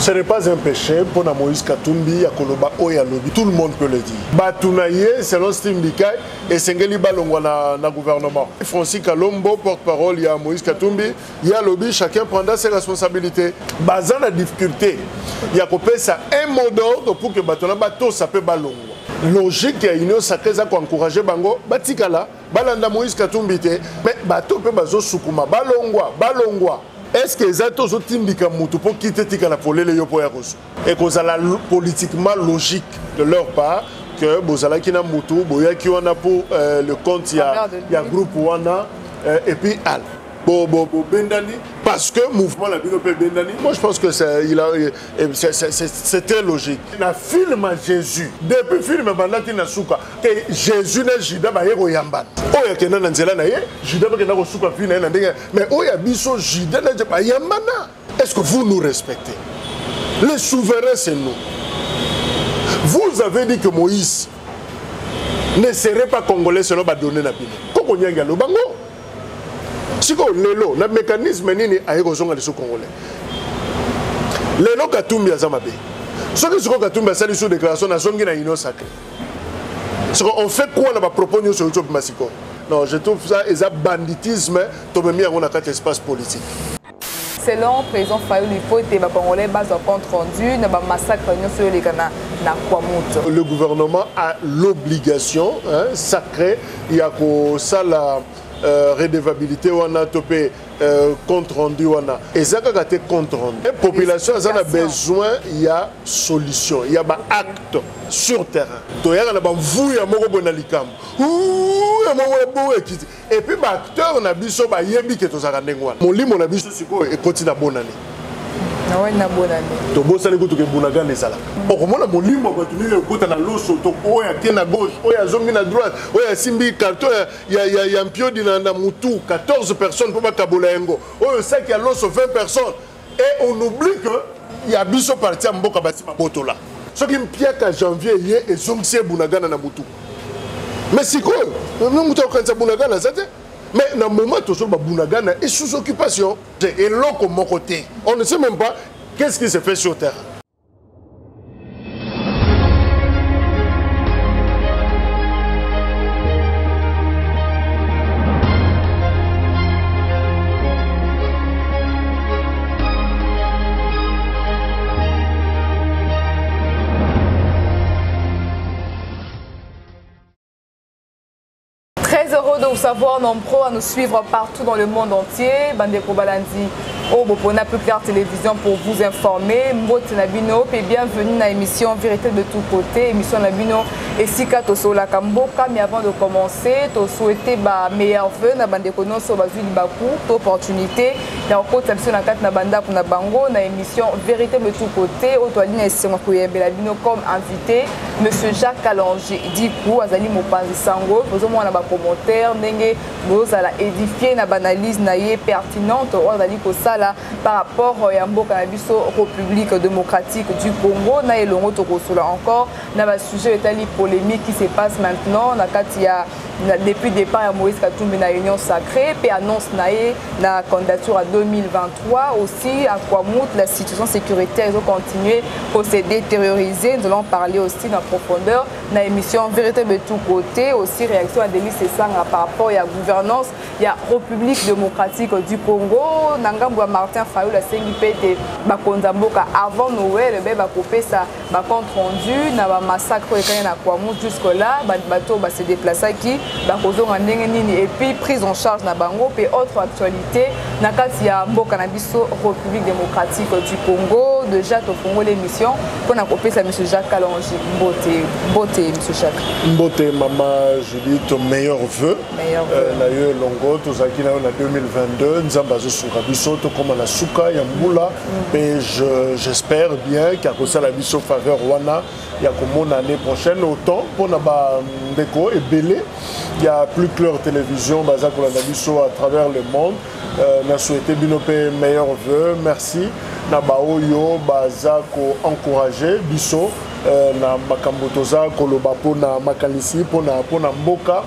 Ce n'est pas un péché pour Moïse Katumbi, Yakoloba Oyalobi, tout le monde peut le dire. Batounaye, selon Stimbikai, et Sengeli Balongwa na gouvernement. Francis Kalombo, porte-parole, il y a Moïse Katumbi, il y a Lobby, chacun prendra ses responsabilités. Basant la difficulté, il y a ça un mot d'ordre pour que Batona Bato s'appelle Balongwa. Logique, il y a une sacrée qui encourager Bango, Batikala, Balanda Moïse Katumbi, mais Bato peut bazo Sukuma, Balongwa. Est-ce que les autres timbika mutu pour quitter Tikala pour les yo pour yakosu et que ça politiquement logique de leur part que bozala kina mutu boya ki wana pour le compte il y a groupe wana et puis al bendani parce que mouvement la bino pe bendani moi je pense que c'est très logique na film Jésus depuis film bandati na suka que Jésus na jida ba yeko yamba oya kena na nzela na ye jida ba kena ko suka fina na ndenge mais oya biso jida na ba yamba na est-ce que vous nous respectez les souverains c'est nous vous avez dit que Moïse ne serait pas congolais selon ba donner na bino koko nyanga lo bango siko lelo na mécanisme nini ayeko zonga leso congolais lelo Katumbi azamabe soki siko Katumbi asali sous déclaration na zongi na union sacrée siko on fait quoi na ba propos sur YouTube masiko non je trouve ça eza banditisme tobemi yango na kati espace politique. Selon le président Fayulu, il faut que les Congolais basent un compte rendu na ba massacre sur les Ghana na Kwamuto. Le gouvernement a l'obligation sacrée il y a ko ça la redevabilité wana topé compte rendu wana et ça quand tu compte rendu la population a besoin il y a solution il y a ba acte sur terrain to ya na ba vuya moko bona likam et puis ba acteur na biso ba yembi ke to zaka ndengwana molimo na biso siko e continue na bonane na bonane to bosali kutu ke bunaga nezala okomona molimo ko tunile kota na loso to oya ke na gauche oya zongi na droite oya simbi carton ya mpiodi na mutu 14 personnes pour bakabola yango oyo saki ya loso 20 personnes et on oublie que il y a biso parti ya mboka bati mabotola soki mpiaka janvier ye ezongisi bunagana na mutu mais sikoyo mutu okanisa bunagana zate. Mais dans le moment où Bunagana est sous occupation, et l'eau comme mon côté, on ne sait même pas qu'est-ce qui se fait sur terre. Très heureux de vous savoir nombreux à nous suivre partout dans le monde entier. Bandeko Balandi, au Bopona Plus Clair Télévision pour vous informer. Mbote Nabino, et bienvenue dans l'émission Vérité de tous côtés. Émission Nabino et Sika Toso la Kamboka. Mais avant de commencer, to souhaiter meilleur vœu na Bandeko non so bazui libaku, opportunité. Na okota biso na kat na banda pour na bango na émission Vérité de tous côtés. Otoali na esema koyembe la bino comme invité Monsieur Jacques Kalonji Dikou azali mopanzi sango. Pozo mo na ba commentaire ndenge boza la édifier na banalise na ye pertinente ozali ko sala par rapport ya mboka na biso République démocratique du Congo na elongo to kosola encore na ba sujet etali polémique qui se passe maintenant na kati ya depuis départ ya Moïse Katumbi na union sacrée puis annonce na ye la candidature à 2023 aussi à Kwamout la situation sécuritaire va continuer pour se détérioriser. Nous allons parler aussi en profondeur dans l'émission Vérité de tous côtés aussi réaction à Denis Sesanga par rapport à la gouvernance il y a République démocratique du Congo Nangambo Martin Fayulu la CNPT Bakonzamboka avant Noël ba couper ça ba compte rendu na ba massacre et na Kwamout jusque là bateau ba se déplacer qui ba kozonga ndenge nini et puis prise en charge na bango et autre actualité na kati ya mboka na biso République démocratique du Congo déjà to Congo l'émission pour na couper ça monsieur Jacques Kalonji Mbote monsieur Jacques Mbote maman Judith meilleur vœu na yo longo to zakina na 2022 nzamba zo suka biso to comme na suka ya mbula et j'espère bien qu'il y a la biso faveur wana il y a comme l'année prochaine autant pour na ba ndeko et belé il y a Plus Clair Télévision baza ko la biso à travers le monde na souhaité binope meilleur vœu merci na ba oyo baza ko encourager biso na makambo toza koloba pona makalisi pona mboka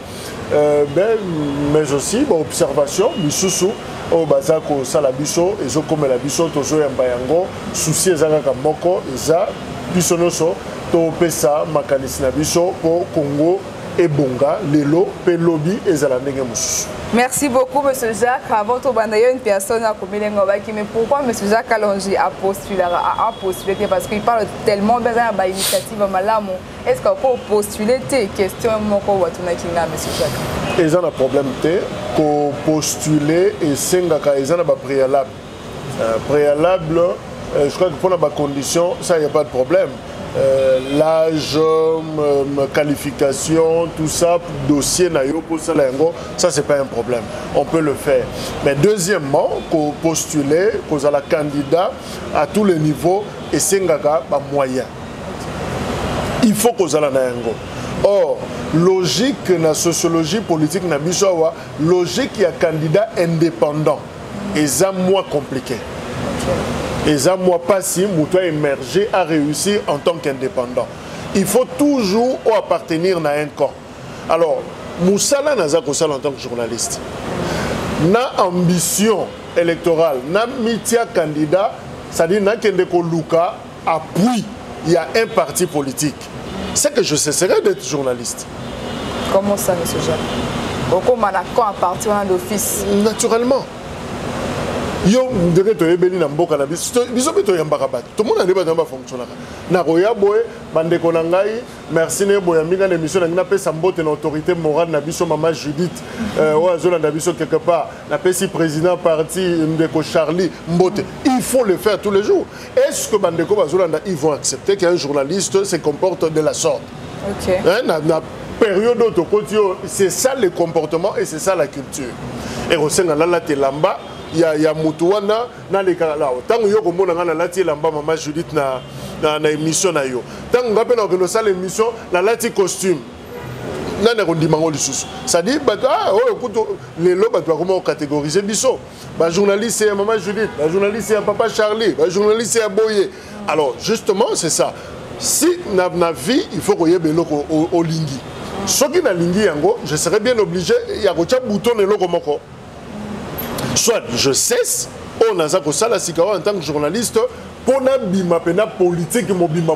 mais aussi observation bisusu au bazako sala biso ezo comme la biso tozo yamba yango souci ezaka moko eza biso noso to pesa makanisi na biso pour Congo et Bonga, Lelo, Pelobi et Zalandenge Moussou. Merci beaucoup, M. Jacques. Avant tout, il y a une personne à Koumélengobaki, mais pourquoi M. Jacques Kalonji a postulé parce qu'il parle tellement bien d'initiative à Malamou. Est-ce qu'on peut postuler tes questions, M. Jacques? Ils ont un problème, qu'on postuler et Sengaka, ils ont un préalable. Préalable, je crois que pour la condition, ça, il n'y a pas de problème. L'âge, qualification, tout ça, dossier, ça c'est pas un problème. On peut le faire. Mais deuxièmement, qu'on postuler, qu'on a la candidat à tous les niveaux et c'est un moyen. Il faut qu'on ait la nango. Or, logique na sociologie politique na bisowa, logique il y a candidat indépendant. Et ça moins compliqué. Et ça, moi, pas si Moutoua émerger à réussir en tant qu'indépendant. Il faut toujours appartenir à un camp. Alors, Moussala Naza Kosal en tant que journaliste. Na ambition électorale, na mitia candidat, c'est-à-dire na Kendeko Luka appuie, il y a un parti politique. C'est que je cesserai d'être journaliste. Comment ça, M. Jacques? Pourquoi on a parti d'office? Naturellement. Yo ndenge toyebeli na mboka na biso pe toyambaka bato tout le monde a débat dans fonctionnaka na roya boye bandeko na ngai merci ne boya minga na émission na pesa mbote na autorité morale na biso mama Judith oazola na biso quelque part na pesi président parti ndeko Charlie mbote il faut le faire tous les jours. Est-ce que bandeko bazolanda ils vont accepter qu'un journaliste se comporte de la sorte? OK. Na période d'autocotio, c'est ça le comportement et c'est ça la culture. Et Rosenga la telamba il y a Moutouana, dans les cas là. Tant que vous avez lati lamba maman Judith na émission na yo. Tant que vous avez organisé l'émission, la lati costume. Nana kondimango lisusu. Ça dit écoute les lobes doivent comment catégoriser biso. Ba journaliste c'est maman Judith, ba journaliste c'est papa Charlie, ba journaliste c'est Boye. Alors justement c'est ça. Si na vie il faut qu'on y ait beloko au lingi. Ce qui na lingi yango, je serais bien obligé ya kocha bouton eloko moko. Soit je cesse, on a ça en tant que journaliste, pour na bima pena politique mobimba.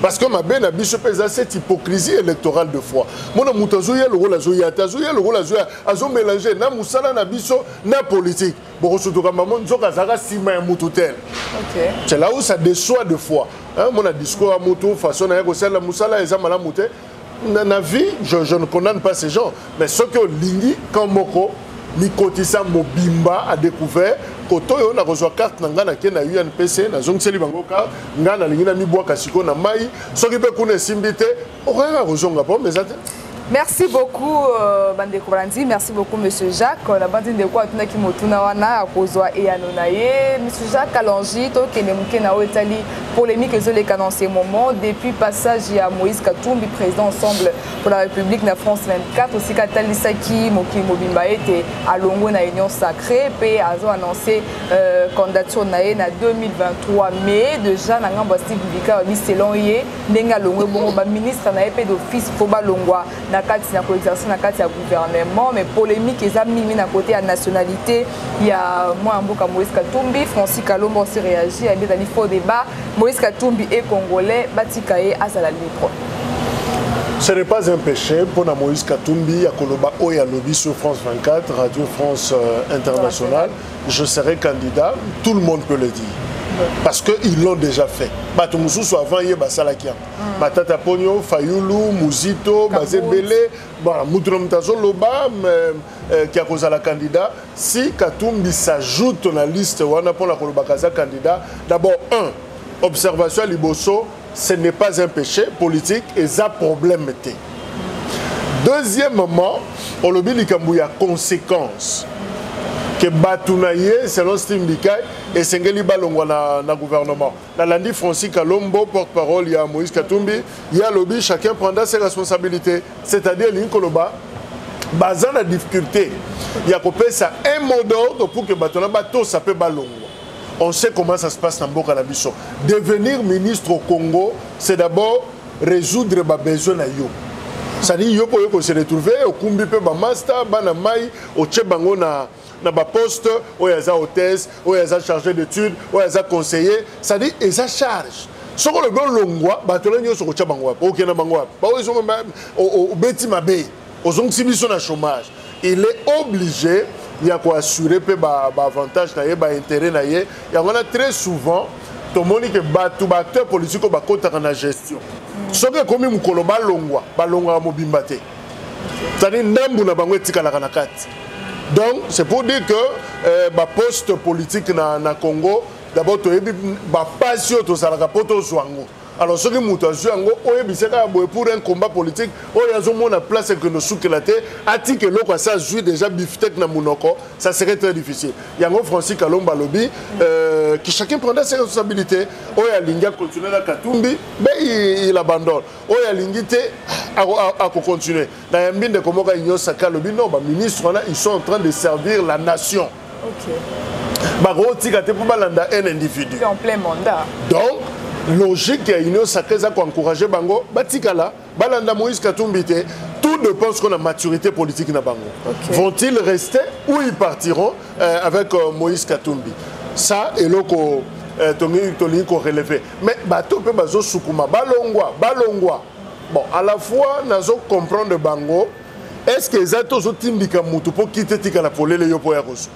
Parce que ma benne a biso pesa cette hypocrisie électorale de foi. Mon amoutazoya le rôle azoya, tazoya le rôle azoya, azo mélanger na musala na biso na politique. Bon surtout quand maman nzoka zara sima mututel. OK. C'est là où ça déçoit de foi. Hein, mon discours à mutu façon na ko sala musala ezamala muté. Na vie, je ne condamne pas ces gens, mais ce que lingi quand moko Nikotisa Mobimba a découvert Kotoyo na reçoit carte na ke na UNPC na zongseli bango carte ngana lingina mi boaka siko na mai soki pe kuna simbite okanga kozonga po mais merci beaucoup Bandeko Brandi, merci beaucoup Monsieur Jacques. La bande de quoi tuna ki motuna wana akozwa e anonaye Monsieur Jacques Kalonji to kenemuke na Italie polémique les dans ces moments depuis passage à Moïse Katumbi président ensemble pour la République na France 24 aussi Katalisaki Moki Mobimba était à Longo na Union Sacrée pe azo annoncé candidature na 2023 mais déjà na ngambo Steve Bika bi selon ye ndenga Longo bongo ba ministre na EP d'office faut ba Longwa na kati na exercer na kati ya gouvernement mais polémique eza mimi na côté ya nationalité il y a moi mboka Moïse Katumbi Francis Kalombo aussi réagi à des faux débat Moïse Katumbi est congolais batikaye azala libre. Ce n'est pas un péché pour Moïse Katumbi à Koloba Oya Lobby sur France 24 Radio France Internationale je serai candidat tout le monde peut le dire. Parce qu'ils l'ont déjà fait. Batumoussou avant hier Basalakia. Batata Pogno, Fayoulou, Mouzito, Bazebele, Moutrom Loba qui a causé la candidat. Si Katumbi s'ajoute dans la liste, on a pour la Kolobakaza candidat. D'abord, observation à Liboso, ce n'est pas un péché politique et ça problème était. Deuxièmement, on le dit qu'il y a conséquences. Que Batounaye, selon Steve Bika, et Sengeli Balongwa na gouvernement. Dans l'andi Francis Kalombo, porte-parole, il y a Moïse Katumbi, il y a lobby, chacun prendra ses responsabilités. C'est-à-dire, l'Inkoloba, basant la difficulté, il y a ça un mot d'ordre pour que Batona Bato s'appelle Balongwa. On sait comment ça se passe dans Mboka Nabiso. Devenir ministre au Congo, c'est d'abord résoudre les besoins. Ça dit yo poyo ko se retrouver au kumbi pe ba master bana mai au tchebango na ba poste ou yaza hôtesse ou yaza chargé d'études ou yaza conseiller, ça dit et ça charge. Soko le bon longwa ba to lenyo soko tchebango pa okena bango pa o zo au beti mabe aux onxibiso na chômage. Il est obligé il y a quoi assurer pe ba avantage na ye ba intérêt na ye. Il y a très souvent tout le monde que tout acteur politique ba kota na gestion. Ce que comme mukolo balongwa mobimbate. C'est-à-dire ndambu na bango etika la kanakati. Donc c'est pour dire que ba poste politique na Congo d'abord to yebi ba passion to salaka poto zwango. Alors ce que mutazu yango oyebiseka boye pour un combat politique oyazo mona place que no soukelate atike loko ça joue déjà biftek na munoko ça serait très difficile. Yango Francis Kalomba lobi que chacun prendra ses responsabilités. Oya linga continuer la Katumbi ben il abandonne. Oya lingite à continuer. Na yambinde komoka Union Saka lobi non ba ministre là ils sont en train de servir la nation. OK. Ba rotika te pour balanda un individu. En plein mandat. Donc logique et Union Sacrée ça encourager bango batikala balanda Moïse Katumbi te tout dépend de la maturité politique na bango. Okay. Vont-ils rester ou ils partiront avec Moïse Katumbi? Ça et loko toni ko relever mais bato pe bazo sukuma balongwa bon à la fois nazo comprendre bango est-ce que zato zo timbika mutu po quitter tika la polele yo po ya koso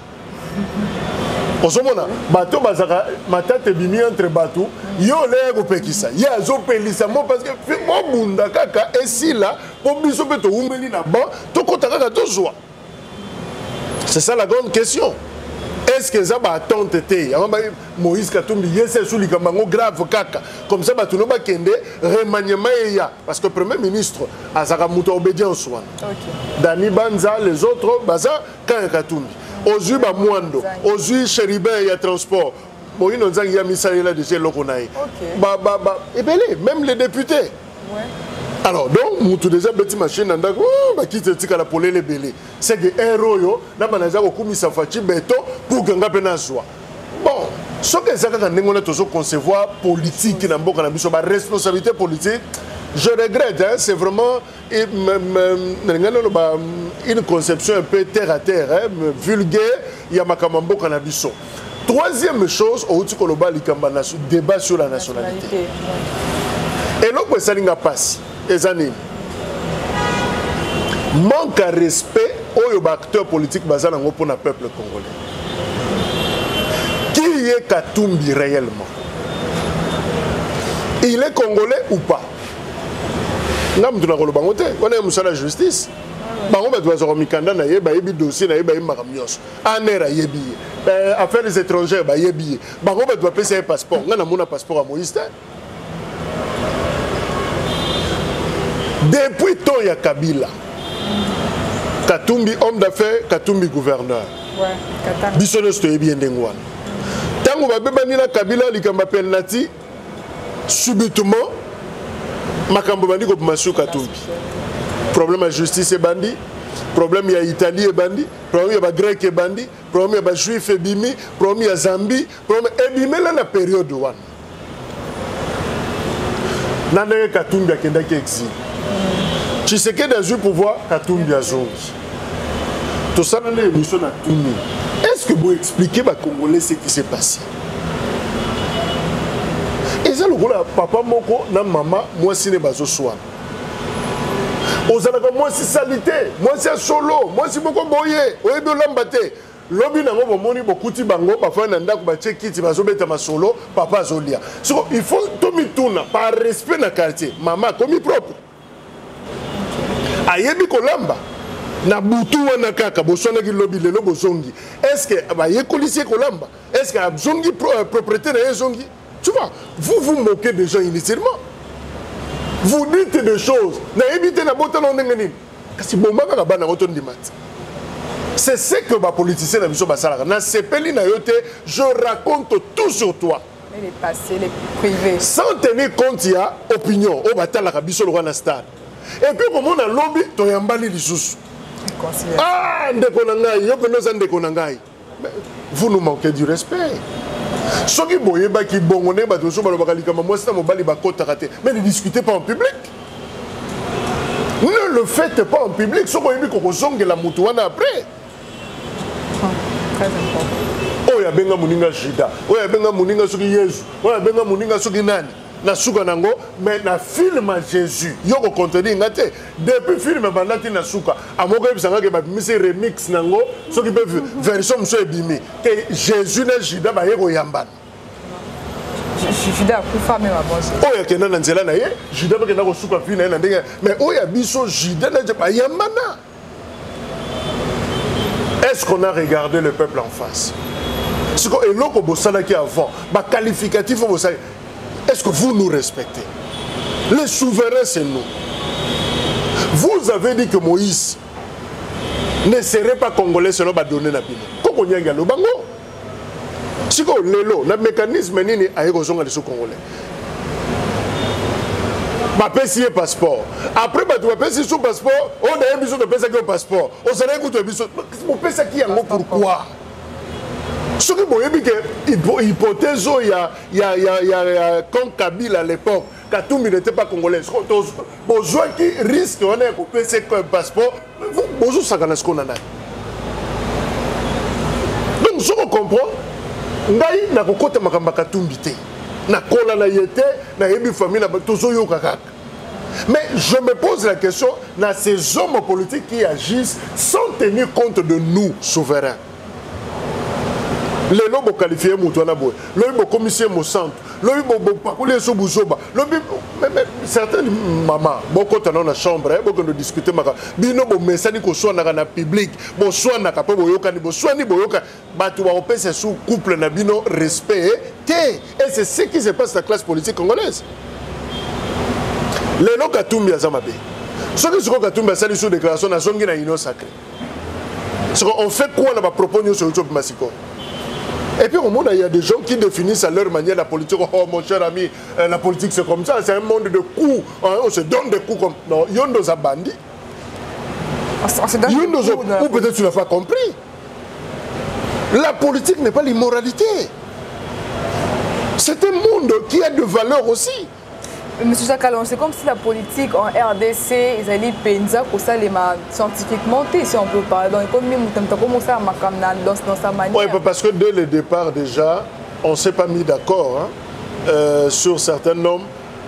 osomona bato bazaka matate bimi entre bato yo le ko pekisa ya zo pelisa mo parce que mo bunda kaka esila po biso pe to umeli na ba to kota kaka to joie. C'est ça la grande question. Est-ce que ça va attendre té Moïse Katumbi yese sous likambango grave kaka comme ça bato no ba kende remaniement ya parce que premier ministre azaka muto obédience wana. OK. Dani Banza les autres baza kan Katumbi. Aujourd'hui, Mwando, aujourd'hui, Chéribin, il y a transport. Bon, il y a mis là déjà l'okonaï. Et bien, même les députés. Ouais. Alors, donc, nous déjà petit machine, qui te la polé les belés. C'est que un royo, n'a pas n'a pas mis sa fachi béton pour que n'a pas soit. Bon, ce que ça quand on a toujours concevoir politique, n'a pas responsabilité politique. Je regrette, hein, c'est vraiment une conception un peu terre à terre, hein, vulgaire, il y a Makamambo Kanabiso. Troisième chose, au débat sur la nationalité. Et l'autre, ça n'a pas passé. Les années. Manque à respect aux acteurs politiques basés dans le peuple congolais. Qui est Katumbi réellement? Il est congolais ou pas? Ngam tuna kolo bango te wana musala justice bango ba dozo mikanda na ye ba yebi dossier na ye ba makamnyos anera yebi affaires étrangères ba yebi bango ba doit payer un passeport ngana mona passeport à Moïse. Depuis temps ya Kabila Katumbi homme d'affaires Katumbi gouverneur ouais Katanga bisono sto yebi ndengwana tango ba beba ni na Kabila likamba penalty subitement Makambo bandi ko Masu Katumbi. Problème à justice et bandi, problème ya Italie et bandi, problème ya ba grec et bandi, problème ya ba juif et bimi, problème ya Zambie, problème et bimi là na période one. Nande Katumbi akenda ki exil. Tu sais que dans un pouvoir Katumbi a zongi. Tout ça dans l'émission na Tumi. Est-ce que vous expliquez ba Congolais ce qui s'est passé? Et ça le papa moko na maman moi si ne bazo soir. Ozalaka moi si salité, moi si solo, moi si moko boye, oyebi lambate. Lobi na ngo moni bokuti bango papa na ndako ba chekiti bazo beta masolo, papa azolia. So il faut tomi tuna par respect na quartier. Maman comme propre. Ayebi kolamba. Na butu wana kaka bosona ki lobi lelo bozongi. Est-ce que ba yekolisi kolamba? Est-ce que zongi propriété na zongi? Tu vois, vous vous moquez des gens inutilement. Vous dites des choses. C'est ce que les politiciens ont dit. Je raconte tout sur toi. Les passés, les privés. Sans tenir compte, il y a opinion. Et puis, comme on a lobby, tu as emballé les sous. Ah, vous nous manquez du respect. Ceux qui boyent, qui bongonent, mais ne discutez pas en public. Ne le faites pas en public. Ce qu'on dit qu'on zongue la moutouana après. Très important. Oh ya benga muninga Jida. Oh ya benga muninga soki Yesu. Oh ya benga muninga soki nani. Na suka nango mais na film Jésus. Yoko contenu ngate. Depuis film bandati na suka. Amoko ebisanga ke ba mise remix nango soki pe version mso ebimi. Que Jésus na Jida ba yeko yambana. Juda akufa même avant ça. Oh ya kena na nzela na ye. Jida ba kena ko suka fi na ye na ndenge. Mais oh ya biso Jida na ba yambana. Est-ce qu'on a regardé le peuple en face? Ce que l'autre bossala qui avant, bah qualificatif au bossala. Est-ce que vous nous respectez? Les souverains, c'est nous. Vous avez dit que Moïse ne serait pas congolais selon ba donner na bino. Koko nyanga lo bango. Si ko lelo na mécanisme nini ayeko zonga les congolais. Ba pesi passeport. Après ba tu pesi son passeport, on a un besoin de pesa que passeport. On s'en écoute un besoin. Pour pesa qui yango pourquoi? Ce que vous voyez que hypothèse il y a quand Kabila à l'époque, Katumbi n'était pas congolais. Besoin qui risque on a coupé c'est un passeport. Bonjour ça connaît ce qu'on a. Donc ce qu'on comprend, ngai na kokota makamba Katumbi te. Na kola na yete na yebi famille na tozo yo kaka. Mais je me pose la question dans ces hommes politiques qui agissent sans tenir compte de nous souverains. Les lobes qualifiés Moutouana Boy, le commissaire au centre, le pacoulé sous Bouzoba, certaines mamans, beaucoup dans la chambre, beaucoup de discuter, bino bo messani ko soit na public, bo soit na kapo boyoka ni bo soit ni boyoka, batu wa opese sous couple na bino respect, et c'est ce qui se passe dans la classe politique congolaise. Les lots Katumbi à Zamabe, ceux qui sont Katumbi à salir sous déclaration na zongi na union sacrée. On fait quoi là-bas proposer sur YouTube Massiko? Et puis au monde, il y a des gens qui définissent à leur manière la politique. Oh mon cher ami, la politique c'est comme ça, c'est un monde de coups. On se donne des coups comme... Non, il y a des bandits. Ou peut-être tu n'as pas compris. La politique n'est pas l'immoralité. C'est un monde qui a de valeur aussi. Monsieur Chakalon, c'est comme si la politique en RDC, ils allaient penser que ça les scientifiquement, si on peut parler. Donc, comment ça dans sa manière? Oui, parce que dès le départ, déjà, on ne s'est pas mis d'accord sur certains noms.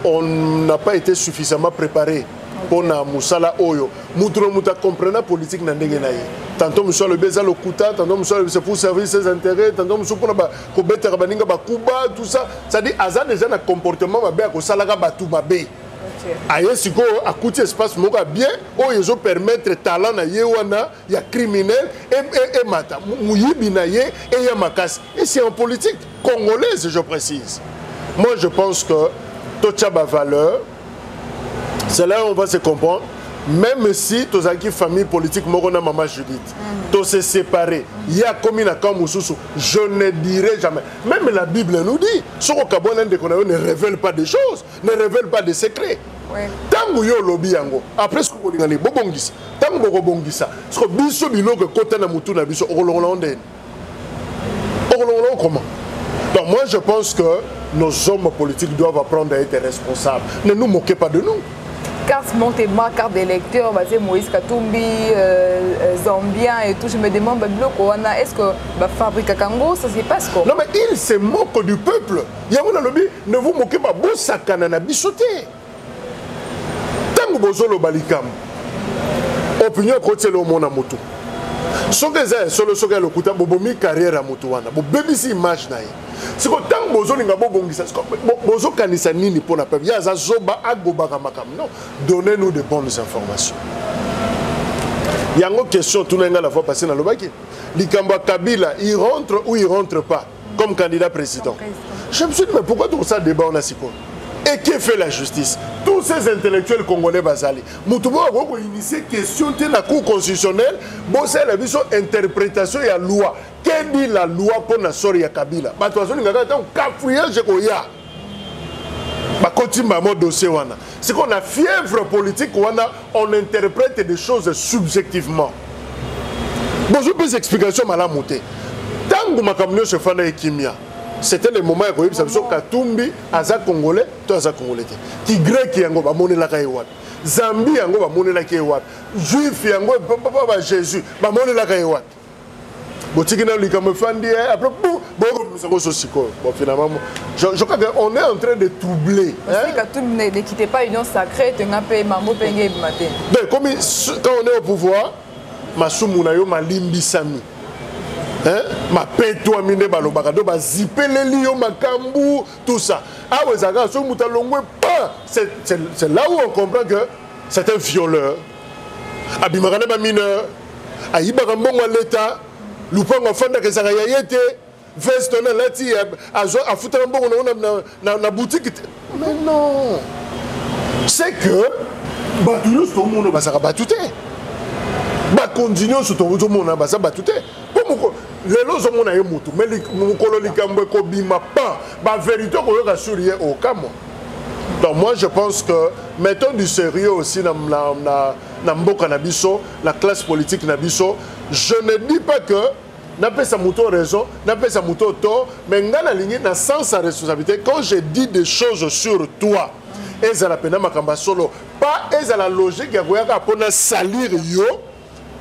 On n'a pas été suffisamment préparé pour na Moussala Oyo. Moutro Mouta comprend la politique na ndengenaï. Tantôt monsieur le beza le kuta, tantôt monsieur c'est pour servir ses intérêts, tantôt monsieur pour ko better baninga ba kuba tout ça. Ça dit azan déjà na comportement ba ko salaga batu babe. Aye siko akuti espace moka bien o yezo permettre talent na yewana ya criminel et mata muyibi na ye et ya makasi. Et c'est en politique congolaise je précise. Moi je pense que tocha ba valeur. C'est là où on va se comprendre. Même si tu as une famille politique, Morona Maman Judith, tu se séparé, il y a comme une Kamoussou, je ne dirai jamais. Même la Bible nous dit, ce qu'on ne révèle pas des choses, ne révèle pas des secrets. Tant que yo lobby yango, après ce qu'on dit, bobongisa, tant que bobongisa, ce que biso bilo que côté na mutu na biso, orolonde. Comment? Donc moi je pense que nos hommes politiques doivent apprendre à être responsables. Ne nous moquez pas de nous. Carte Montéma, carte d'électeur, Moïse Katumbi, Zambien et tout, je me demande, est-ce que Fabrice Kango, ça se passe quoi? Non mais il se moque du peuple. Yamuna lobby, ne vous moquez pas, Bosakana na bisoté. Tango Bozolo Balikam, opinion côté le monde à moto. Sokeza solo soka le kuta bobomi carrière à motowana, bo BBC image na ye. C'est que tant bozo linga bobongisa, bozo kanisa nini pour la peuple. Ya za zoba agobaka makam. Non, donnez-nous de bonnes informations. Il y a une question tout le monde la fois passée dans le bac. Likamba Kabila, il rentre ou il rentre pas comme candidat président. Je me suis dit mais pourquoi tout ça débat on a si quoi? Et qui fait la justice? Tous ces intellectuels congolais basali. Moutoubo a initié question de la Cour constitutionnelle. Bon, c'est la vision interprétation et la loi. Qu'est-ce dit la loi pour la Soria Kabila? Bah, toi, on a un cafouillage de ya. Bah, continue à mon dossier. C'est qu'on a fièvre politique, on interprète des choses subjectivement. Bon, je peux vous explication mal à monter. Tant que ma camion se fait dans Kimia. C'était le moment où il y a Katumbi, Aza Congolais, toi Aza Congolais. Qui grec qui est en train de Zambie yango ba monela ke wat juif yango papa ba Jésus ba monela ke wat botiki na likamo fandi après bon finalement je crois qu'on est en train de troubler ne quittez pas Union Sacrée tenga pe mambo penge matin comme quand on est au pouvoir masumu na yo malimbi sami ma peto mine balobaka do ba zipele liyo makambu tout ça ah ouais ça so muta longwe pas c'est là où on comprend que c'est un violeur abimaka ba mineur ayibaka mbongo l'état lupango fanda ke saka yayete veste na lati a foutre mbongo na boutique mais non c'est que batuyo so mono basaka batute ba continuer sur ton monde ba ça batute pour lelo zo mona ye mutu mais mukolo likambo ko bima pa ba vérité ko yoka surier au kamo. Donc moi je pense que mettons du sérieux aussi na mboka na biso, la classe politique na biso. Je ne dis pas que n'a pas sa mouton raison, n'a pas sa mouton tort, mais ngana ligne na sans sa responsabilité quand je dis des choses sur toi. Et la pena makamba solo, pas et la logique ya koyaka pona salir yo.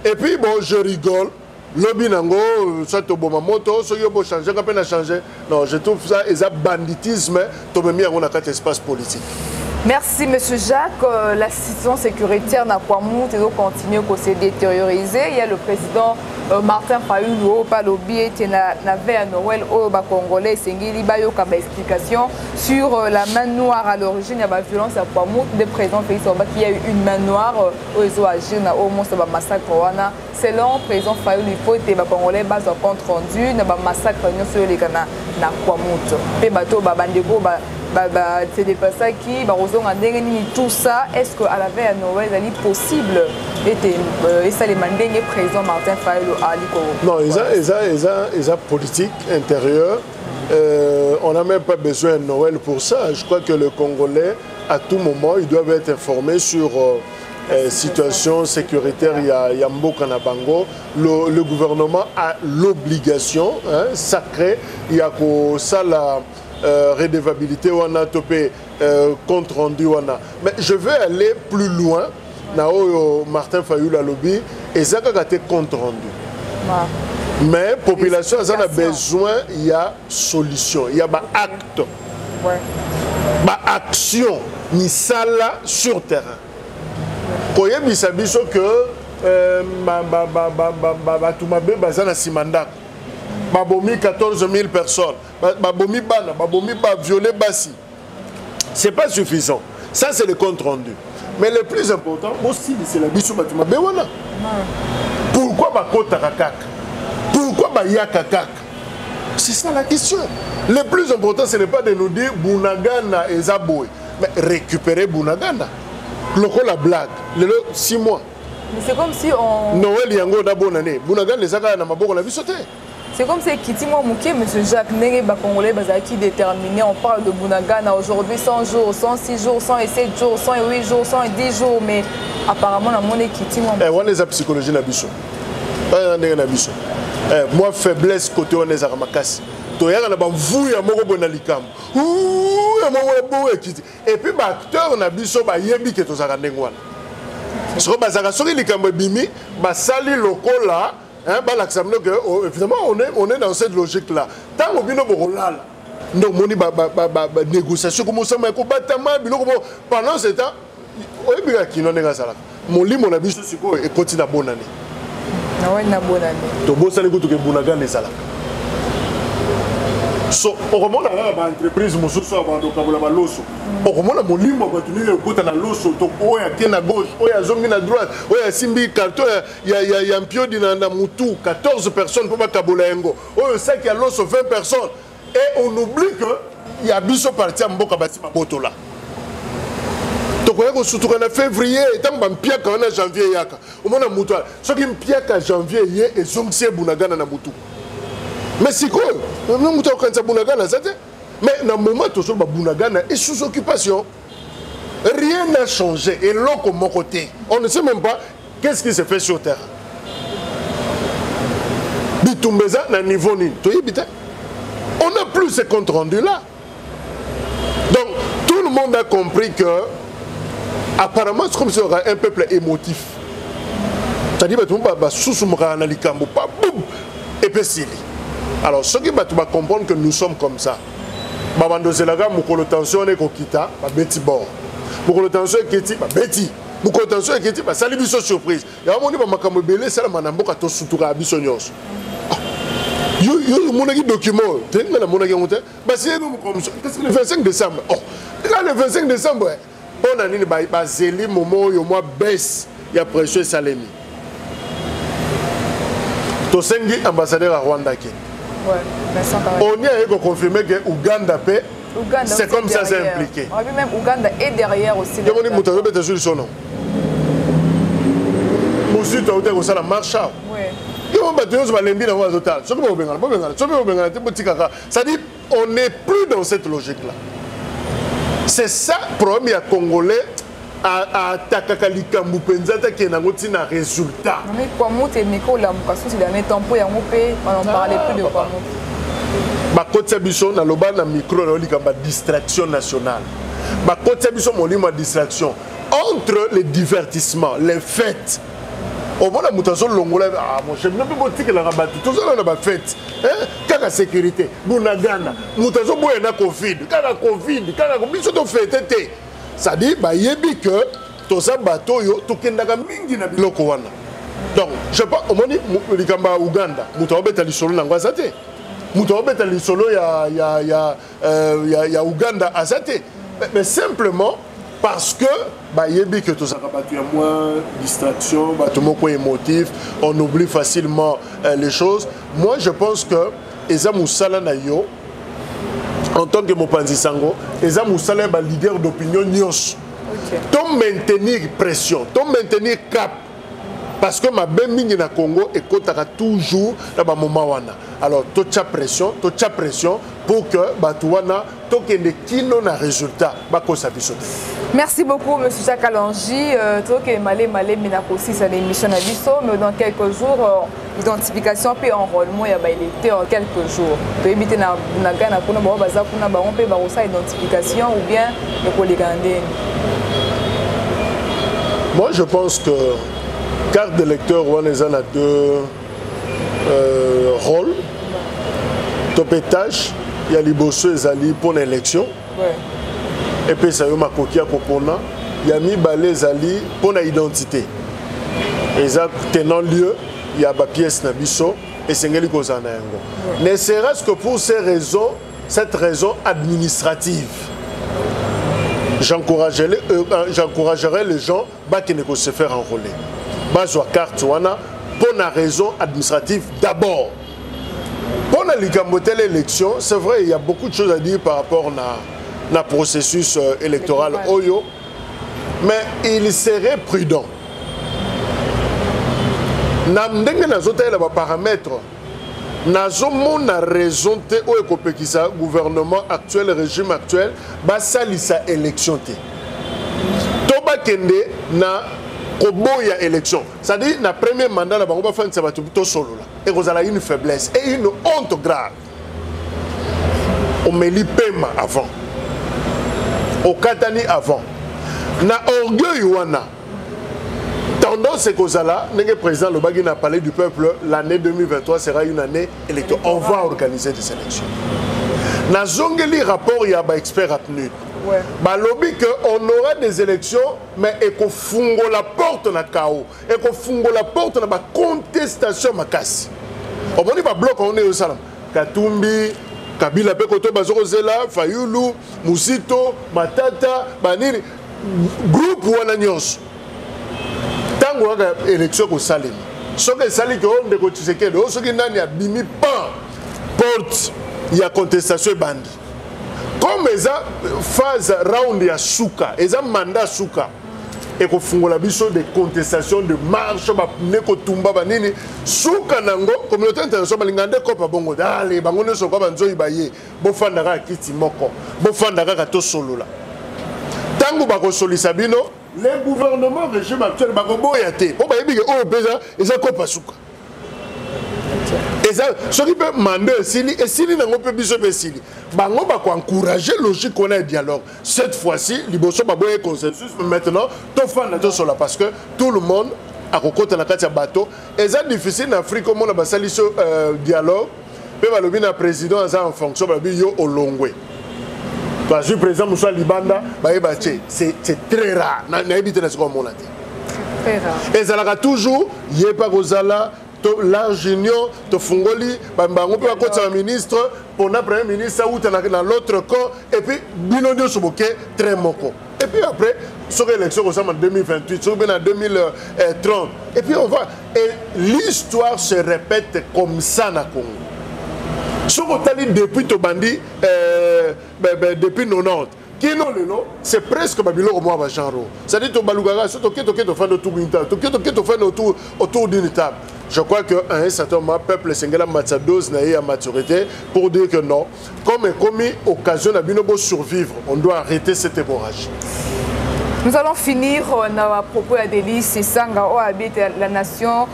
Et puis bon je rigole. Lobby nango, ça te bon moto, so yo bo changer, quand peine à changer. Non, je trouve ça est un banditisme, to me mis à un espace politique. Merci Monsieur Jacques. La situation sécuritaire n'a pas monté, donc continue à se détérioriser. Il y a le président Martin Fayulu, pas lobby, qui n'avait à Noël au Congolais, Sengili Bayo, comme explication sur la main noire à l'origine. Il y a la violence à pas monter. Le président Félix Oba qui a eu une main noire aux agir au moins sur massacre. Selon le président Fayulu, il faut que les Congolais base un compte rendu, il y a un massacre sur les Ghana n'a pas monté. Puis bateau Babandego c'est des personnes qui tout ça. Est-ce qu'à la veille à Noël, il est possible et ça les mandingues président Martin Fayulu à l'Iko? Non, ils ont politique intérieure. On n'a même pas besoin de Noël pour ça. Je crois que le Congolais, à tout moment, ils doivent être informés sur situation sécuritaire. Il y a Mboka na Bango. Le gouvernement a l'obligation sacrée. Il y a ça la redevabilité ou a topé compte rendu wana. Mais je vais aller plus loin. Nao Martin Fayulu a lobby et ça a été compte rendu. Mais population a besoin, il y a solution, il y a acte, action, misala sur terrain. Koye bisabiso que Tumabe bazana simanda. Babomi 14 000 personnes. Babomi bana, babomi ba violé basi. C'est pas suffisant. Ça c'est le compte rendu. Mais le plus important aussi c'est la biso batuma bewana. Pourquoi ba kota kakak? Pourquoi ba yaka kakak? C'est ça la question. Le plus important ce n'est pas de nous dire Bunagana et Zaboy, mais récupérer Bunagana. Loko la blague. Le 6 mois. Mais c'est comme si on Noël yango da bonne année. Bunagana les aka na maboko la bisoté. C'est comme si Kitimo Mouké, M. Jacques Néré, Congolais, Bazaki déterminé. On parle de Bunagana aujourd'hui 100 jours, 106 jours, 107 jours, 108 jours, 110 jours. Mais apparemment, la monnaie Kitimo. On est la psychologie na biso. Moi, faiblesse côté on est à Ramakasi. Tu as un vouille à Moko Bonalikam. Et puis, l'acteur na biso, Yembi qui est aux Arandengouan. Sur Bazaka, sur les Kambabimi, Basali Lokola. Évidemment, on est dans cette logique-là. Tant que nous avons une négociation, pendant ce temps, mon lit, mon avis, c'est continue à bonne année. So, on remonte à l'entreprise, on remonte à mon limbo, on a l'osso, on a à gauche, on a zongi à droite, on a simbi carton, il y a un pio dans Moutou, 14 personnes pour Kabolengo, on sait qu'il y a l'osso, 20 personnes, et on oublie qu'il y a biso parti à Mboka Batima Botola. Donc, on a surtout en février, et tant qu'on piaque en janvier, on a Moutou. Ce qui me piaque en janvier, et Zongsie Bounagana na Moutou. Mais c'est quoi? Mais dans le moment où Bunagana est sous occupation, rien n'a changé. Et là, comme mon côté, on ne sait même pas qu'est-ce qui se fait sur terre. On n'a plus ce compte rendu là. Donc, tout le monde a compris que apparemment c'est comme si on a un peuple émotif. C'est-à-dire que tout le monde va sous-soumer dans les camps, et puis c'est. Alors ceux qui vont comprendre que nous sommes comme ça. Babando Zelaga, Moukolo tension est kokita, beti bord. Moukolo tension est keti, beti. Moukolo tension est keti, ça lui biso surprise. Ya moni ba makambo belé ça la manamboka to sutura biso nyos. Yo monaki document, tenga na monaki monte. Ba c'est comme ça. Qu'est-ce que le 25 décembre? Oh, le 25 décembre. On a nini ba zeli momo yo moi baisse, ya pression Salemi. To sengi ambassadeur à Rwanda qui. On y a confirmé que Ouganda paie. C'est comme ça c'est impliqué. On a vu même Ouganda est derrière aussi. Je vais vous dire sur son nom. Monsieur, tu as été au salon Marshall. Oui. Ça dit, on n'est plus dans cette logique-là. C'est ça le problème à Congolais. À attaquer Kambu Penzata qui est un résultat. Mais quoi monter micro là parce que dernier temps pour on en parlait plus de quoi monter. Ba côté biso na loba na micro na likamba distraction nationale. Ba côté biso mo lima distraction entre les divertissements, les fêtes. Au moins la mutation longola ah mon chef ne peut pas dire que la rabattu tout ça on a ba fête. Hein? Kaka sécurité, bunagana, mutation boye na Covid, kaka biso to fête. Ça dit bah yebi que tout ça bateau yo to kendaka mingi na biloko wana. Donc je sais pas au moni likamba Uganda muto obeta lisolo na ngwa sate. Muto obeta lisolo ya Uganda asate. Mais simplement parce que bah yebi que tout ça bateau y a moins distraction, bateau moko émotif, on oublie facilement les choses. Moi je pense que eza musala na yo en tant que Mopanzi Sango, ils ont un leader d'opinion nyos. To maintenir pression, to maintenir cap. Parce que ma bemmingi na Congo est toujours dans le moment wana. Alors to tcha pression pour que Batouana to kende kino na résultat ba ko sa biso. Merci beaucoup monsieur Jacques Alongi. Toke malé minakosi sa émission na biso mais dans quelques jours identification puis enrôlement ya ba il était en quelques jours. To éviter na gana kuna ba baza kuna ba on peut ba sa identification ou bien le polygander. Moi je pense que carte d'électeur Wanezan a deux rôles. Topétage, il y a Libosso et Zali pour l'élection. Et puis ça y est, ma coquille à Kopona. Il y a mis Balé Zali pour l'identité. Et ça, tenant lieu, il y a ma pièce Nabiso et Sengeli Kozanayango. Ne serait-ce que pour ces raisons, cette raison administrative. J'encouragerai les gens qui ne peuvent se faire enrôler. Bazwa carte wana pour la raison administrative d'abord. Pour l'élection, c'est vrai, il y a beaucoup de choses à dire par rapport au processus électoral Oyo, mais il serait prudent. Namdenge nazote la paramètre, nazomon na raison te o ekopekisa gouvernement actuel, régime actuel, basalisa élection te. Toba kende na koboya élection. C'est-à-dire, le premier mandat, on va faire une plutôt solo. Et vous avez une faiblesse et une honte grave. On met l'IPEMA avant. Au Katani avant. Na orgueil wana. Tendance c'est que le président Lobagi n'a parlé du peuple, l'année 2023 sera une année électorale. On va organiser des élections. Na zongeli rapport il y a un expert à tenir. Balobi que on aura des élections mais et qu'on fungo la porte na chaos et qu'on fungo la porte na ba contestation makasi. On va pas bloc on est au salam. Katumbi, Kabila pe koto bazorozela, Fayulu, Musito, Matata, Banini groupe wana nyos. Tango ga élection ko salim. Soke sali ko on de ko Tshisekedi, o soki nani abimi pan porte il y a contestation bandi. Comme eza phase round ya suka, eza mandat suka et ko fungola biso de contestation de marche ba neko tumba banini suka nango communauté internationale balingande ko pa bongo dale bango ne so ko banzo ibaye bo fandaka kiti moko bo fandaka ka to solola tango ba ko solisa bino le gouvernement régime actuel ba ko boya te po ba yebi o pesa eza ko pa suka. Et ça, ce qui peut demander, et si nous n'avons pas besoin de bango ba ko encourager logique qu'on ait dialogue. Cette fois-ci, liboso ba boye consensus maintenant to fana to sola parce que tout le monde a kokota na kati ya bateau et c'est difficile en Afrique comme on a basali ce dialogue. Pe ba lobi na président aza en fonction ba bi yo olongwe. Parce que le président Moussa Libanda ba e ba c'est très rare. Na éviter na ce qu'on monate. Très rare. Et ça l'a toujours yé pas kozala large union, to fungoli, on peut accorder un ministre, pour un premier ministre, ou dans l'autre camp, et puis, binodio soboke, très moko. Et puis après, sur l'élection en 2028, sur en 2030, et puis on va. Et l'histoire se répète comme ça dans le Congo. Sur depuis Tobandi, depuis 90. Qui non le nom, c'est presque Babylone au moins genre. C'est-à-dire que Balugaga, c'est ok, tu fais autour d'une table, tu fais autour d'une table. Je crois qu'à un certain moment, le peuple Sengela Matsados n'a eu à maturité pour dire que non, comme occasion à Binobo survivre, on doit arrêter cette hémorragie. Nous allons finir à propos d'Adélie Sanga, où habite la nation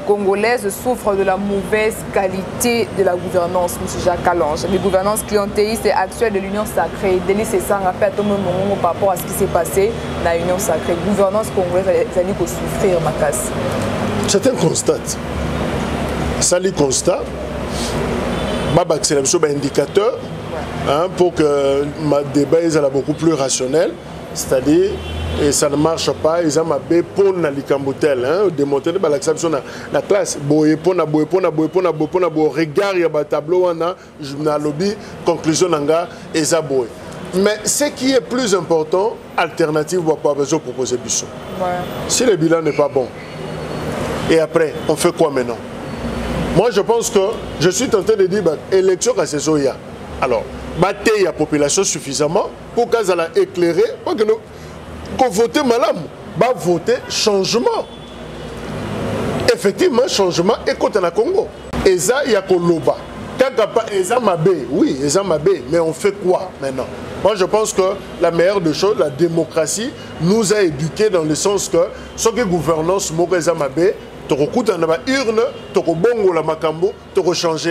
congolaise souffre de la mauvaise qualité de la gouvernance, M. Jacques Allange. Les gouvernances clientélistes et actuelles de l'Union sacrée, Adélie Sanga fait un moment par rapport à ce qui s'est passé dans l'Union sacrée. Gouvernance congolaise, ça dit qu'on souffrir ma casse. C'est un constat. Ça, le constat. C'est un indicateur pour que ma débat soit beaucoup plus rationnel. C'est-à-dire, et ça ne marche pas, ils ont mabé pour na likambotel, démontrer l'exception dans la classe. Boye pona regard ya ba tableau na lobby conclusion nanga eza boye. Mais ce qui est plus important, alternative va pas besoin proposer Bissot. Si le bilan n'est pas bon. Et après, on fait quoi maintenant? Moi, je pense que je suis tenté de dire élection à ces Zoya. Alors, bataille la population suffisamment pour qu'elle soit éclairée, pour que nous voter malam, voter changement. Effectivement, changement est contre le Congo. Et ça, il y a Koloba. Oui, mais on fait quoi maintenant? Moi, je pense que la meilleure des choses, la démocratie, nous a éduqués dans le sens que ce que gouvernance Moreza Mabé, tu recoutes dans la urne, tu rebongo la macambo, tu rechanges.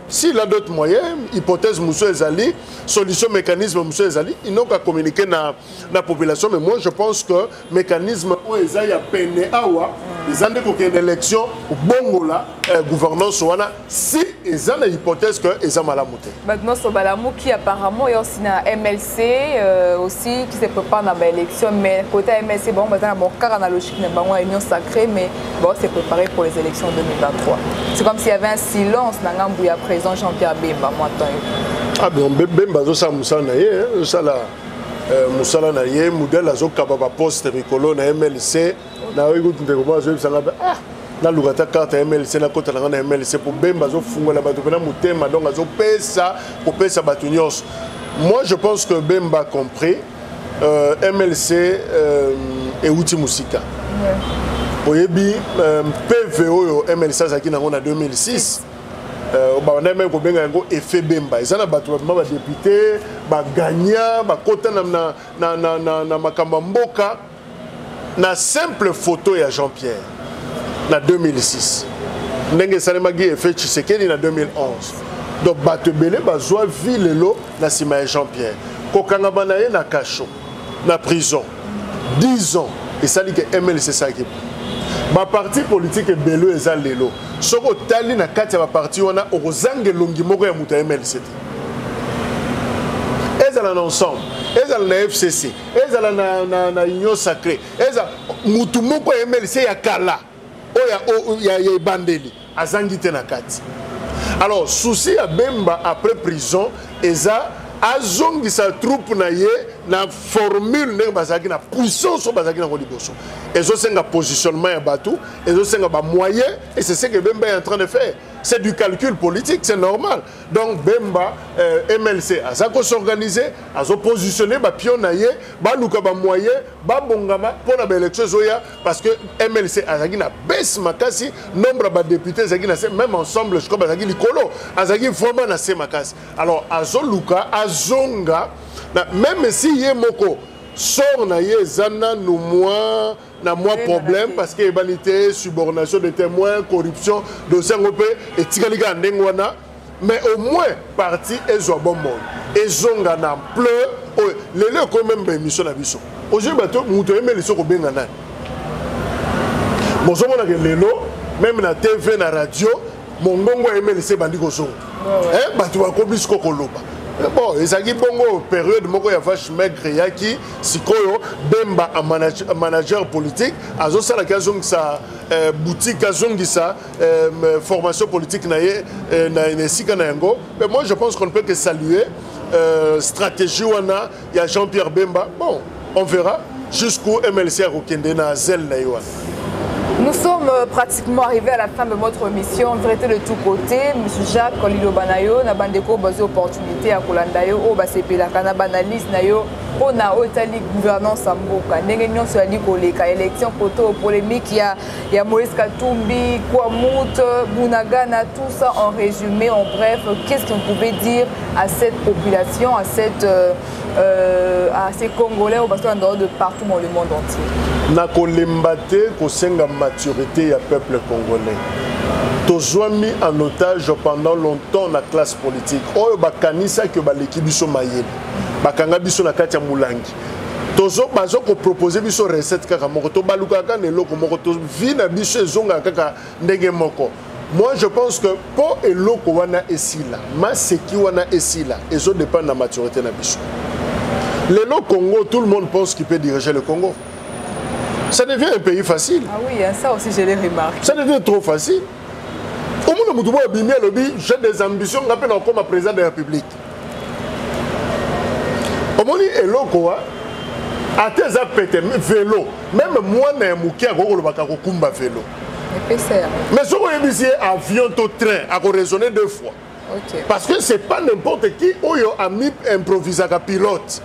S'il a d'autres moyens, hypothèse Moussa Ezali, solution mécanisme Moussa Ezali, ils n'ont qu'à communiquer dans la population. Mais moi, je pense que le mécanisme où Ezali a peiné Awa, ils ont dit qu'il y a une élection au Bongo la gouvernance ouana, si ils ont une hypothèse que ils ont malamouté. Maintenant, ce balamou qui apparemment est aussi dans MLC, aussi qui se prépare dans l'élection, mais côté MLC, bon, on a bon car analogique, on a une union sacrée, mais bon, c'est préparé pour les élections 2023. C'est comme s'il y avait un silence dans l'ambouille après. Jean-Pierre Bemba, moi, ah bien, Bemba, ça Moussa Naye, ça là, Moussa Naye, modèle azo kababa poste mikolo na MLC, na écoute de comment je ça ah, na lugata carte MLC na kota na MLC pour Bemba zo funga la bato pena mutema donc azo pesa pour pesa batunios. Moi, je pense que Bemba a compris MLC et outil musika. Oyebi PVO MLC ça qui na en 2006. On a même effet Bemba. Ils ont des députés, des gagnants, des na Makambamboka. Na simple photo de Jean-Pierre, en 2006. Nenge Salemagi effet Tshisekedi en 2011. Donc, Batebele, Bazoa ville l'eau, na Sima Jean-Pierre. Kokanga Banaye na Kacho, na prison. 10 ans. Et ça dit que MLC ça qui ma parti politique est bello et ça lelo. Ce que tali na kati ya parti on a ozange longi moko ya muta MLC. Ezala ensemble, ezala na FCC, ezala na union sacrée, ezala mutu moko ya MLC ya kala. Ya bandeli azangi te na kati. Alors souci à Bemba après prison eza azongi sa troupe na ye na formule ne bazaki na puissance bazaki na liboso ezo senga positionnement ya batou ezo senga ba moyen et c'est ce que Bemba est en train de faire. C'est du calcul politique, c'est normal. Donc Bemba MLC a ça qu'on s'organiser, a se positionner ba pion na ye, ba luka ba moyen, ba bongama pour la élection zoya parce que MLC azaki na baisse makasi nombre ba députés zaki na même ensemble je crois bazaki likolo azaki vraiment na se makasi. Alors azo luka azonga même si ye moko sort na ye zana nous moi na moi problème parce que banité subordination de témoins corruption dossier ngopé et tikalika ndengwana mais au moins parti ezwa bon monde ezonga na pleu les leux quand même émission na biso aujourd'hui bato muto emeli soko benga nani bonzo mona ke lelo même na TV na radio mongongo emeli se bandi ko zonga bato ba ko bisko koloba bon ezaki bongo période moko ya vache maigre yaki sikoyo Bemba a manager politique azo sala kazong sa boutique azongisa formation politique na ye na inesika na yango mais moi je pense qu'on ne peut que saluer stratégie wana ya Jean-Pierre Bemba. Bon, on verra jusqu'où MLC a rekende na zel na yo. Nous sommes pratiquement arrivés à la fin de notre mission, vérité de tous côtés. M. Jacques Kolilo Banayo, na bandeko basé opportunité à Kolandayo, au basepela kana banaliste nayo, on a otali gouvernance en boka. Nengenyon sur la koleka élection poto polémique il y a Moïse Katumbi, Kouamout, Bounagana, tout ça en résumé, en bref, qu'est-ce qu'on pouvait dire à cette population, à ces Congolais au bassin de partout dans le monde entier? Na kolembate kosenga maturité ya peuple congolais. Tozwa mis en otage pendant longtemps la classe politique. Oyo bakanisa ke baleki biso mayele. Bakanga biso na kati ya mulangi. Tozo bazo ko proposer biso recette kaka moko to baluka ka ne loko moko to vi na biso ezonga kaka ndenge moko. Moi je pense que po eloko wana esila, ma seki wana esila, ezo dépend de la maturité na biso. Le Congo, tout le monde pense qu'il peut diriger le Congo. Ça devient un pays facile. Ah oui, ça aussi je l'ai remarqué. Ça devient trop facile. Au monde où j'ai des ambitions, je suis comme président de la République. Au monde où à tes appétits, vélo, même moi, je suis un vélo. Mais si vous avez un avion, un train, à raisonner 2 fois. Okay. Parce que ce n'est pas n'importe qui qui a mis improvisé un pilote.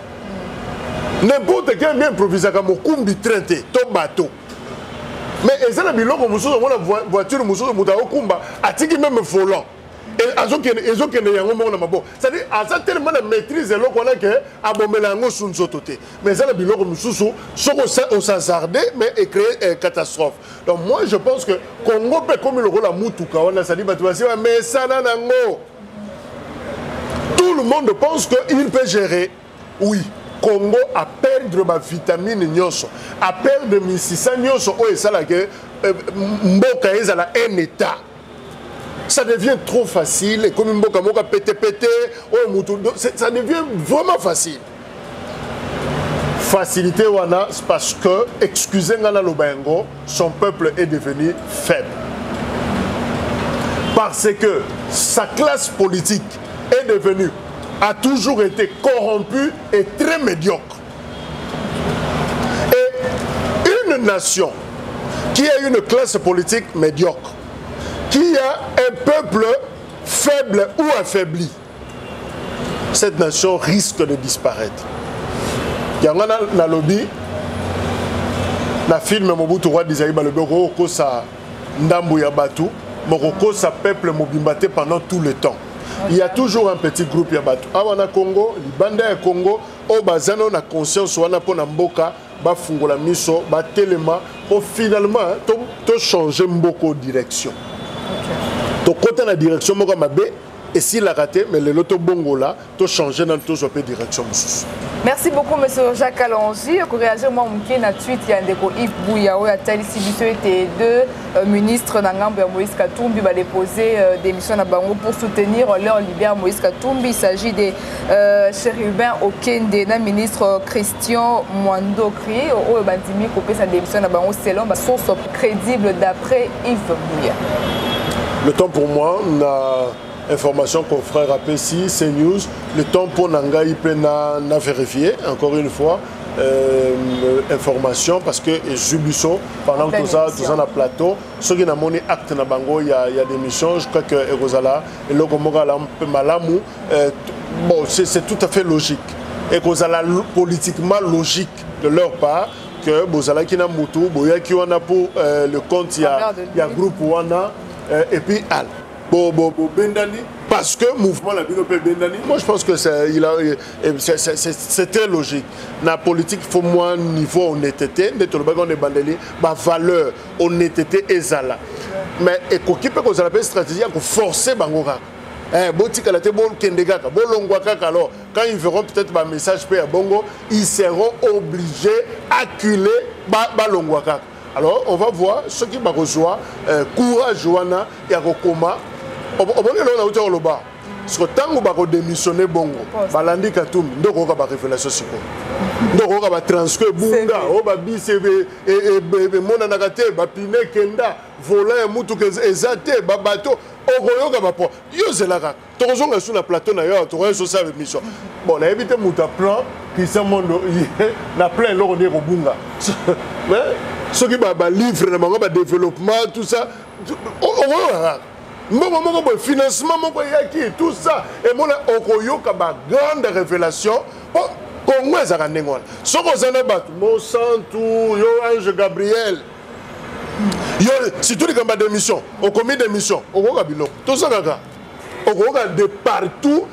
N'importe qui a mis improvisé un train, un bateau. Mais il y a une voiture, qui même volant. C'est-à-dire, à ça tellement de maîtrise, mais ça, on s'hazardé, mais il crée une catastrophe. Donc moi, je pense que Congo peut comme le rôle à Moutouka, mais ça n'a pas. Tout le monde pense qu'il peut gérer. Oui. Congo a perdre ma vitamine nyoso, a perdre misisa nyoso, oh et ça là que mboka ezala un état. Ça devient trop facile et comme mboka moka pété oh mutu, ça devient vraiment facile. Facilité wana parce que excusez ngana lobango, son peuple est devenu faible. Parce que sa classe politique est devenue a toujours été corrompu et très médiocre. Et une nation qui a une classe politique médiocre, qui a un peuple faible ou affaibli, cette nation risque de disparaître. Il y a un lobby, dans le film Mobutu Roi d'Isaïba, le Morocco, ça Ndambu Yabatu, Morocco, ça peuple mobimbaté pendant tout le temps. Il y a toujours un petit groupe Yabatou. Awana Congo, Libanda Congo, au Bazano na conscience wana pona mboka, ba fungola miso, ba telema, pour finalement to changer mboko direction. To côté la direction moko mabe et si la raté mais le loto bongo là, to changer dans to zoper direction mususu. Merci beaucoup monsieur Jacques Alongi. Ko réagir moi mouké na tweet ya ndeko Yves Bouyawe atali sibiso était deux ministres na ngambo ya Moïse Katumbi va déposer démission na bango pour soutenir leur libère Moïse Katumbi. Il s'agit de Chérubin Okende na ministre Christian Mwandokri au bandimi kopé sa démission na bango selon ba source crédible d'après Yves Bouya. Le temps pour moi information confrère APC, CNews, le temps pour Nangaï na vérifier encore une fois information parce que Jubiso pendant tout ça na plateau ceux qui n'ont pas acte na bango il y a des missions je crois que Erozala et le Gomogala malamu bon c'est tout à fait logique et Erozala politiquement logique de leur part que Bozala qui n'a mutu boya qui on a pour le compte il y a groupe wana et puis al Bendani, parce que le mouvement la Bendani, moi je pense que c'est très logique. Dans la politique, il faut moins niveau honnêteté, ma valeur, honnêteté et zala. Mais et qu'on peut qu'on a une stratégie pour forcer Bangora. botika la te bon kendegaka bolongwa kaka. Alors quand ils verront peut-être un message pe bongo, ils seront obligés acculer balongwa kaka. Alors on va voir ce qui va recevoir courage wana ya kokoma. Obonelo na uta loba. Parce que tant que vous démissionner bongo, balandi katum, ndoko ka ba révélation siko. Ndoko ka ba transfert bunga, o ba bisebe e mona nakate ba pine kenda, voler mutu ke ezate ba bateau, okoyo ka ba po. Yo zelaka. Tozonga sur la plateau na yo, tokoyo so sa mission. Bon, na éviter muta plan qui ça mondo na plein loko de bunga. Mais ce qui ba livre na ba développement tout ça, mon financement, mon tout ça, et mon okoyoka ba grande révélation. Comment ça va n'engola? Ce qu'on s'en a battu, mon santou, yo Ange Gabriel, yo si tout les combats d'émission, au commis d'émission, au gros bilo, tout ça gaga, au gros de partout,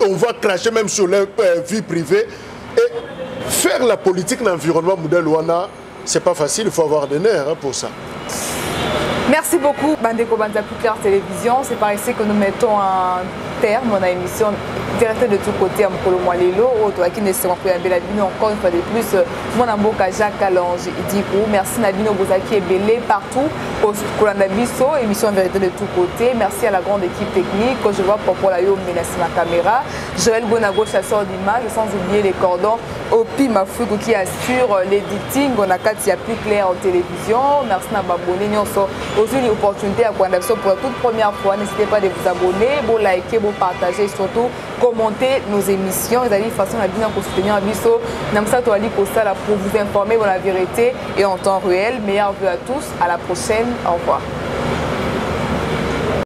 on va cracher même sur leur vie privée et faire la politique dans l'environnement modèle Luana, c'est pas facile, il faut avoir des nerfs pour ça. Merci beaucoup, Bandeko Banza Plus Clair Télévision. C'est par ici que nous mettons un terme à l'émission Vérité de tous côtés à Mokolo Mwalelo. Qui ne sera plus encore une fois de plus. Mon amboka Jacques Alonge Idikou. Merci Nabino Bozaki et Belé partout au Kulandabiso, émission Vérité de tous côtés. Merci à la grande équipe technique. Je vois Popolayo Menassi ma caméra. Joël Gonago, chasseur d'images, sans oublier les cordons. Opi Mafugo qui assure l'éditing. On a Katia Plus Clair en télévision. Merci Nababone Nyonso. Aussi l'opportunité à Kulandabiso pour la toute première fois. N'hésitez pas de vous abonner, de liker, de partager et surtout commenter nos émissions. Vous avez une façon de bien soutenir Abisso. Namsa Toali Kosala pour vous informer de la vérité et en temps réel. Meilleurs vœux à tous. À la prochaine. Au revoir.